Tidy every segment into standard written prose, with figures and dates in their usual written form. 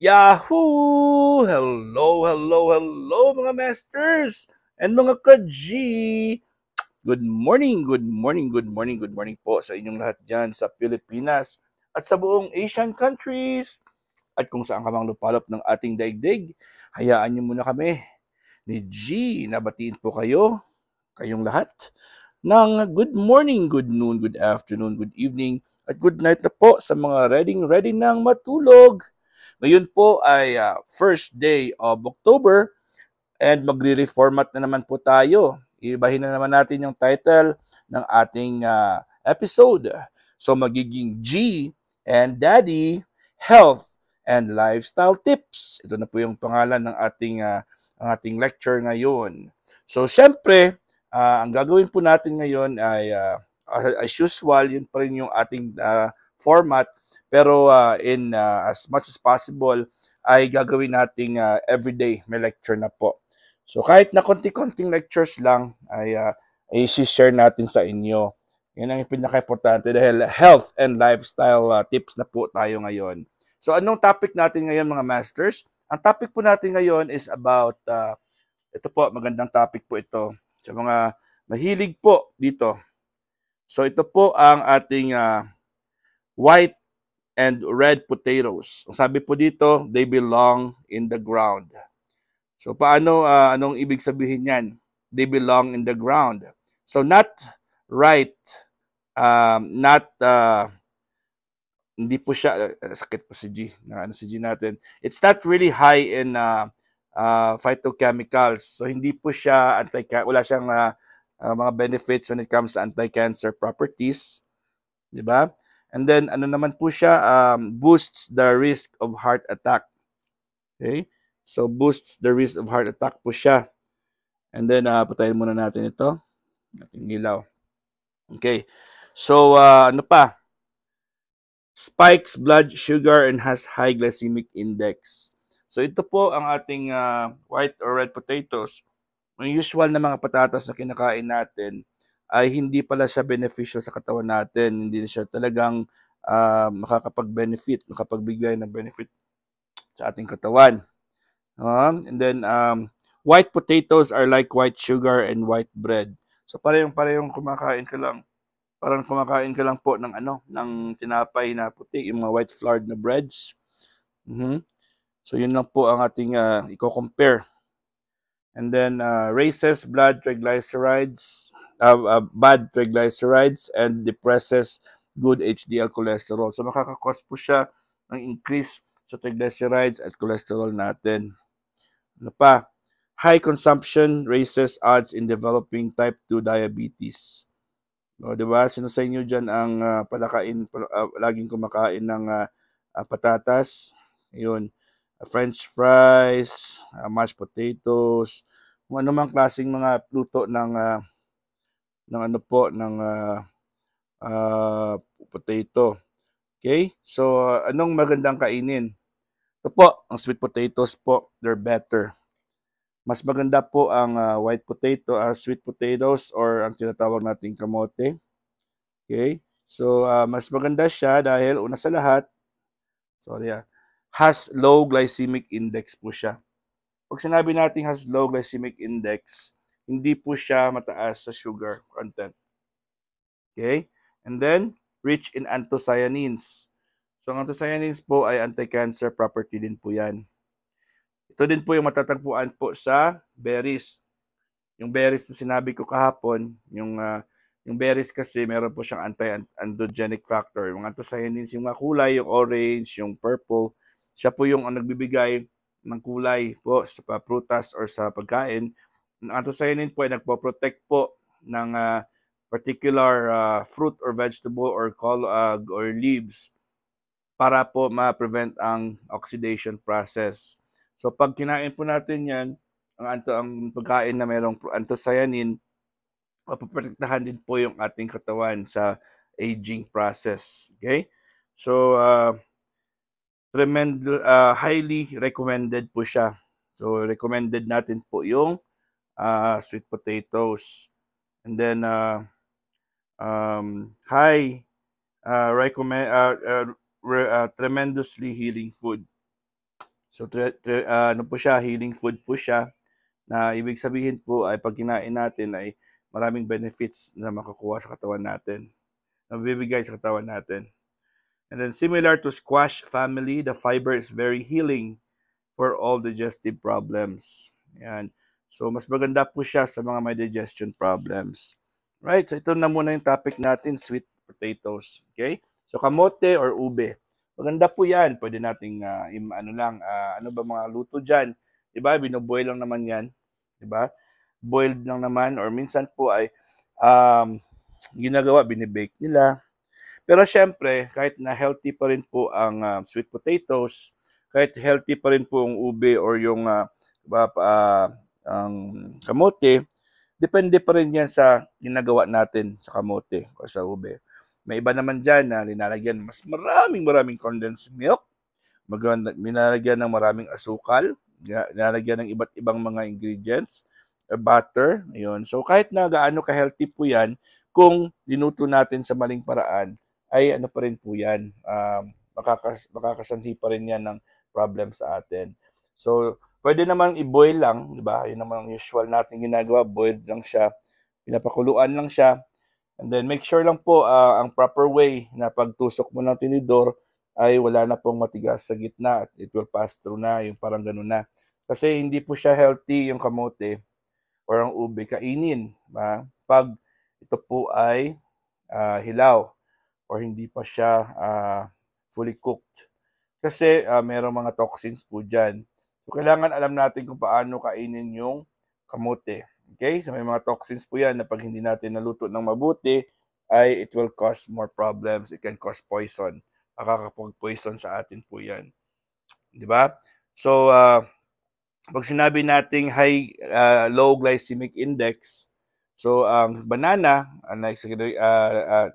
Yahoo! Hello, hello, hello mga masters and mga ka-G! Good morning, good morning, good morning, good morning po sa inyong lahat dyan sa Pilipinas at sa buong Asian countries at kung saan ka mang lupalop ng ating daigdig. Hayaan niyo muna kami ni G na batiin po kayong lahat ng good morning, good noon, good afternoon, good evening at good night na po sa mga ready ng matulog. Ngayon po ay first day of October and magre-reformat na naman po tayo. Ibahin na naman natin yung title ng ating episode. So magiging G and Daddy, Health and Lifestyle Tips. Ito na po yung pangalan ng ating lecture ngayon. So syempre, ang gagawin po natin ngayon ay as usual, yun pa rin yung ating format. Pero as much as possible, ay gagawin nating everyday may lecture na po. So kahit na konti-konting lectures lang, ay i-share natin sa inyo. Yan ang pinaka-importante dahil health and lifestyle tips na po tayo ngayon. So anong topic natin ngayon mga masters? Ang topic po natin ngayon is about, ito po, magandang topic po ito sa mga mahilig po dito. So ito po ang ating white and red potatoes. Ang sabi po dito, they belong in the ground. So paano, anong ibig sabihin yan? They belong in the ground. So not right, hindi po siya, sakit po si G, si G natin. It's not really high in phytochemicals. So hindi po siya, wala siyang mga benefits when it comes to anti-cancer properties. Diba? And then, ano naman po siya, boosts the risk of heart attack. Okay? So, boosts the risk of heart attack po siya. And then, patayin muna natin ito. Ating ilaw. Okay. So, ano pa? Spikes blood sugar and has high glycemic index. So, ito po ang ating white or red potatoes. Ang usual na mga patatas na kinakain natin, ay hindi pala siya beneficial sa katawan natin. Hindi siya talagang makakapag-benefit, makapagbigay ng benefit sa ating katawan. And then, white potatoes are like white sugar and white bread. So, parehong kumakain ka lang. Parang kumakain ka lang po ng tinapay na puti, yung mga white flour na breads. So, yun lang po ang ating i-compare. And then raises blood triglycerides, bad triglycerides, and depresses good HDL cholesterol. So makakakos po siya ng increase sa triglycerides at cholesterol natin. Ano pa? High consumption raises odds in developing type 2 diabetes. O, diba? Sino sa inyo dyan ang laging kumakain ng patatas? Ayun. French fries, mashed potatoes, kung ano mang klaseng mga luto ng potato. Okay? So, anong magandang kainin? Ito po, ang sweet potatoes po, they're better. Mas maganda po ang white potato, sweet potatoes, or ang tinatawag nating kamote. Okay? So, mas maganda siya dahil una sa lahat, has low glycemic index po siya. Pag sinabi natin has low glycemic index, hindi po siya mataas sa sugar content. Okay? And then, rich in anthocyanins. So, ang anthocyanins po ay anti-cancer property din po yan. Ito din po yung matatagpuan po sa berries. Yung berries na sinabi ko kahapon, yung berries kasi meron po siyang anti-androgenic factor. Yung anthocyanins, yung mga kulay, yung orange, yung purple, siya po yung nagbibigay ng kulay po sa prutas or sa pagkain. Ang anthocyanin po ay nagpo-protect po ng particular fruit or vegetable or leaves para po ma-prevent ang oxidation process. So pag kinain po natin yan, ang pagkain na mayroong anthocyanin, mapoprotektahan din po yung ating katawan sa aging process. Okay? So, highly recommended po siya. So, recommended natin po yung sweet potatoes. And then, tremendously healing food. So ano po siya, healing food po siya, na ibig sabihin po ay pag kinain natin ay maraming benefits na makukuha sa katawan natin, na bibigay sa katawan natin. And then similar to squash family, the fiber is very healing for all digestive problems. Yan. So mas maganda po siya sa mga may digestion problems. Right, so ito na muna yung topic natin, sweet potatoes. Okay? So kamote or ube. Maganda po yan. Pwede nating ano ba mga luto dyan? Diba? Binoboil lang naman yan. Diba? Boiled lang naman or minsan po ay um, ginagawa, binibake nila. Pero syempre, kahit na healthy pa rin po ang sweet potatoes, kahit healthy pa rin po ang ube or yung ang kamote, depende pa rin yan sa ginagawa natin sa kamote o sa ube. May iba naman dyan na linalagyan mas maraming condensed milk, minalagyan ng maraming asukal, linalagyan ng iba't ibang mga ingredients, butter, yun. So kahit na gaano ka-healthy po yan, kung linuto natin sa maling paraan, ay ano pa rin po yan, makakasanhi pa rin yan ng problem sa atin. So, pwede naman i-boil lang, di ba? Yun naman ang usual natin ginagawa, boiled lang siya, pinapakuluan lang siya, and then make sure lang po ang proper way na pagtusok mo ng tinidor ay wala na pong matigas sa gitna at it will pass through na, yung parang ganun na. Kasi hindi po siya healthy yung kamote or ang ube kainin. Pag ito po ay hilaw or hindi pa siya fully cooked. Kasi mayroong mga toxins po dyan. So, kailangan alam natin kung paano kainin yung kamote. Okay? So, may mga toxins po yan na pag hindi natin naluto ng mabuti, ay it will cause more problems. It can cause poison. Makakapag-poison sa atin po yan. Di ba? So, pag sinabi nating low glycemic index, so ang banana,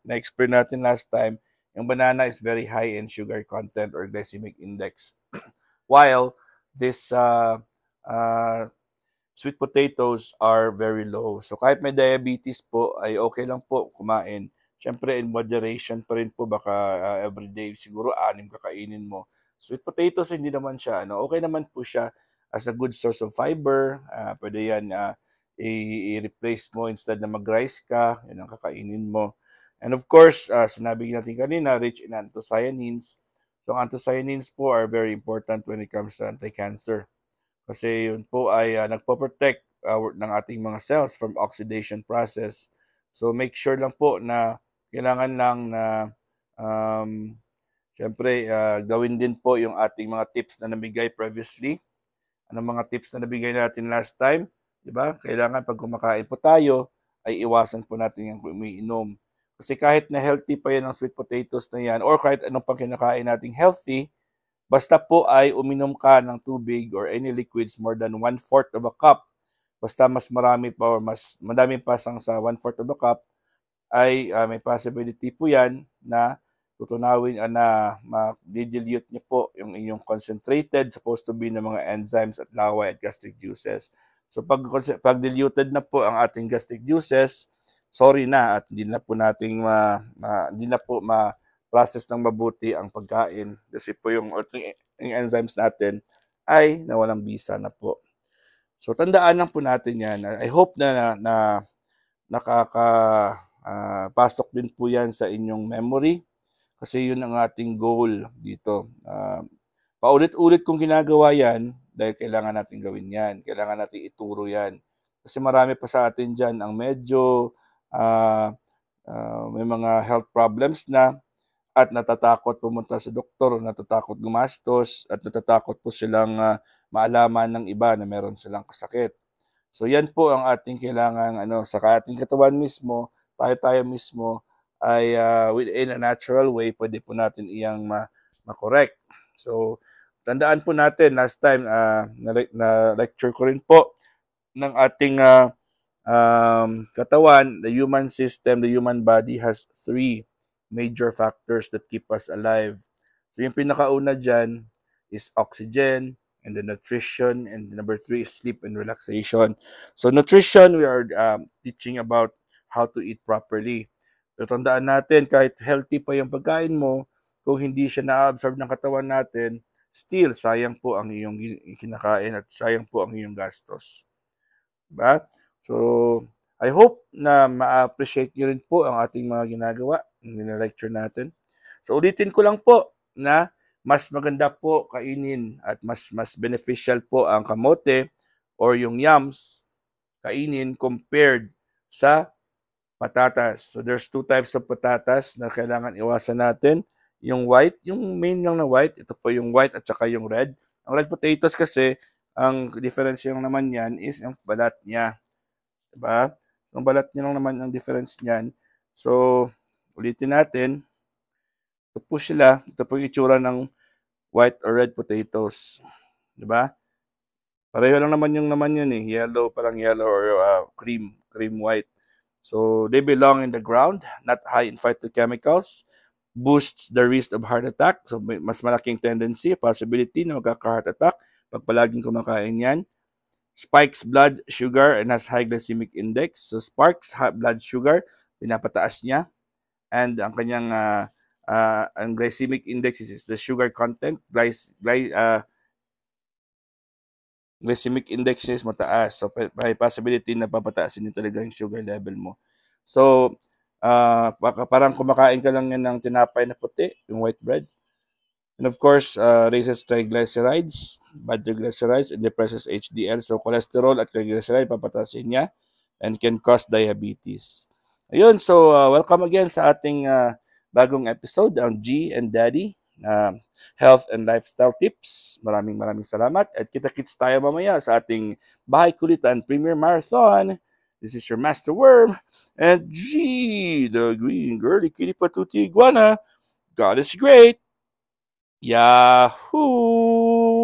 na-explain natin last time, yung banana is very high in sugar content or glycemic index. While this sweet potatoes are very low. So kahit may diabetes po, ay okay lang po kumain. Siyempre in moderation pa rin po, baka everyday siguro 6 kakainin mo. Sweet potatoes hindi naman siya, okay naman po siya as a good source of fiber. Pwede yan i-replace mo instead na mag-rice ka, yun ang kakainin mo. And of course, sinabi natin kanina, rich in anthocyanins. So anthocyanins po are very important when it comes to anti-cancer. Kasi yun po ay nagpo-protect ng ating mga cells from oxidation process. So make sure lang po na kailangan lang na syempre gawin din po yung ating mga tips na nabigay previously. Anong mga tips na nabigay natin last time? Diba? Kailangan pag kumakain po tayo, ay iwasan po natin yung umiinom. Kasi kahit na healthy pa yan ang sweet potatoes na yan, or kahit anong pang kinakain nating healthy, basta po ay uminom ka ng tubig or any liquids more than 1/4 of a cup. Basta mas marami pa or mas madami pa sa 1/4 of a cup, ay may possibility po yan na tutunawin na ma-dilute niyo po yung inyong concentrated, supposed to be ng mga enzymes at laway at gastric juices. So pag diluted na po ang ating gastric juices, sorry na at hindi na po nating hindi na po ma-process ng mabuti ang pagkain kasi po yung enzymes natin ay nawalang bisa na po. So tandaan lang po natin yan. I hope na nakakapasok din po yan sa inyong memory kasi yun ang ating goal dito. Paulit-ulit kong ginagawa yan dahil kailangan natin gawin yan. Kailangan natin ituro yan. Kasi marami pa sa atin dyan ang medyo may mga health problems na at natatakot pumunta sa doktor, natatakot gumastos, at natatakot po silang maalaman ng iba na meron silang kasakit. So yan po ang ating kailangan sa ating katawan mismo, tayo mismo ay within a natural way, pwede po natin iyang ma-correct. So tandaan po natin, last time na lecture ko rin po ng ating katawan, the human system, the human body has 3 major factors that keep us alive. So yung pinakauna dyan is oxygen, and the nutrition, and number 3 is sleep and relaxation. So nutrition, we are teaching about how to eat properly. Pero tandaan natin, kahit healthy pa yung pagkain mo, kung hindi siya na-absorb ng katawan natin, still sayang po ang iyong kinakain at sayang po ang iyong gastos. Diba? So, I hope na ma-appreciate nyo rin po ang ating mga ginagawa, yung lecture natin. So, ulitin ko lang po na mas maganda po kainin at mas beneficial po ang kamote or yung yams kainin compared sa patatas. So, there's two types of patatas na kailangan iwasan natin. Yung white, yung main lang na white, ito po yung white at saka yung red. Ang red potatoes kasi, ang difference yung naman yan is yung balat niya. Diba? Ang balat niya lang naman ang difference niyan. So, ulitin natin. Ito po sila. Ito po yung itsura ng white or red potatoes. Diba? Pareho lang naman yung naman yun eh. Yellow, parang yellow or cream white. So, they belong in the ground, not high in phytochemicals. Boosts the risk of heart attack. So, mas malaking tendency, possibility na magkaka-heart attack pag palaging kumakain yan. Spikes blood sugar and has high glycemic index. So, sparks blood sugar, pinapataas niya. And ang kanyang ang glycemic index is the sugar content. Glycemic index is mataas. So, may possibility na papataasin din talaga yung sugar level mo. So, parang kumakain ka lang yan ng tinapay na puti, yung white bread. And of course, raises triglycerides, bad triglycerides, and depresses HDL. So, cholesterol at triglyceride, papatasin niya and can cause diabetes. Ayun, so welcome again sa ating bagong episode, ang G and Daddy, Health and Lifestyle Tips. Maraming salamat. At kita-kits tayo mamaya sa ating Bahay Kulitan Premier Marathon. This is your Master Worm and G, the green girly kitty patuti iguana. God is great. Yahoo!